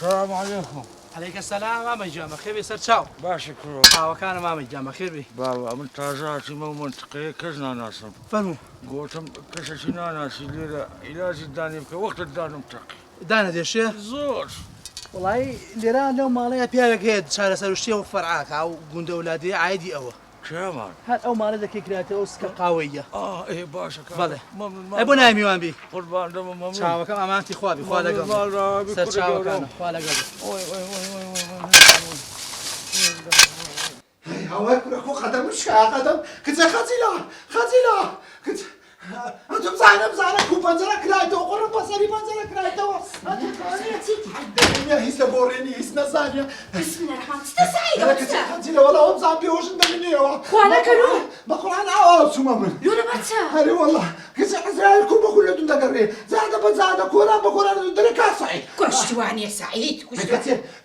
السلام عليكم. عليك السلام مامي جامع خير سر تشاو باشا كرو. وكان مامي جامع خير بي بابا من تازاتي مو منطقية كزنا ناسم. فرمو قوتم كششنا ناسي ليرة إلى زداني بك وقت الدانم تقي. دانا دي الشيخ زور. والله ليران لو مالي بيالك هيد شارع سروشتي وفرعاك أو قند أولادي عادي أوه كمان. هاد أو مالي ذكي كراتي أوسكا قوية إيه باشا كرو. بله أبو نايمي وان بي قربان دم ممنون. تشاو كم أمانتي خوابي خوالا قبل سر تشاو كان خوالا قبل هواك ركو قدم مش قدم كنت خزيلة كنت أنتم زعنا كوبان زرا كرايتو قرب بصري بنزرا كرايتو يا هيس بوريني هيس نزانيا بسم الله الرحمن الرحيم كنت خزيلة ولا هم زعبي وش ندمني خوانا كانوا بقول أنا سمامن لولا برتا هري والله كنت إسرائيل كوبا كله تندقري زعدا كورا بقول دركا صحيح كوش تواني يا سعيد كوش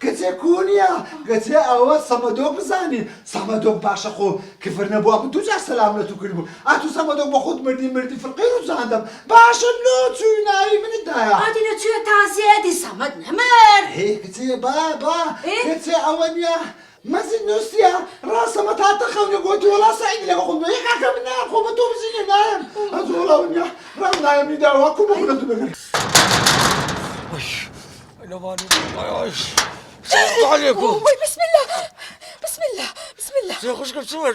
كنت كونيا كنت أول صمدوق بزاني صمدوق باشا خو كفرنا بوا بدوجا سلامته كلمه أنتو صمدوق باخد مردي في القير وزاندم باشا لو تشويناي من الدايا هادي نتشوي تازي دي صمد نمر هي كنت بابا كنت أوليا مازن نوسيا راسا ما تعتقوني قلت ولا سعيد لك قلت هيك عكمنا قوم توبزيني نايم أزولا ونيا رام نايم نداوا كوبا كله تبغي أنا ماني. السلام عليكم. وي بسم الله بسم الله بسم الله سيخش كم سوا.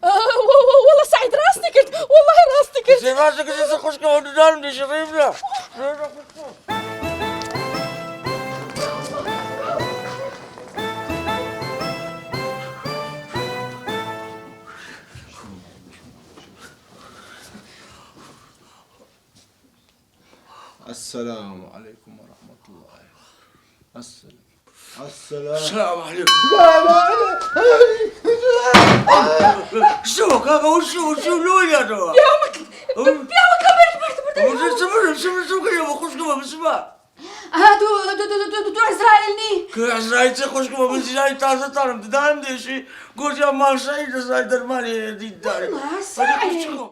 والله سعيد راسني كنت والله راسني كنت زي ما سكت سيخش كم ودان دي شريفنا. السلام عليكم ورحمة الله. السلام. السلام عليكم. لا شو كاكا وشو لو يا دوا. يومك شو كذا بخش كم بسمع. هادو دو إسرائيلني كعزرايل تخش كم بسمع تازة تارم تدارم ديشي. قلت يا ما سعيد سعيد المالي دي داري. والله سعيد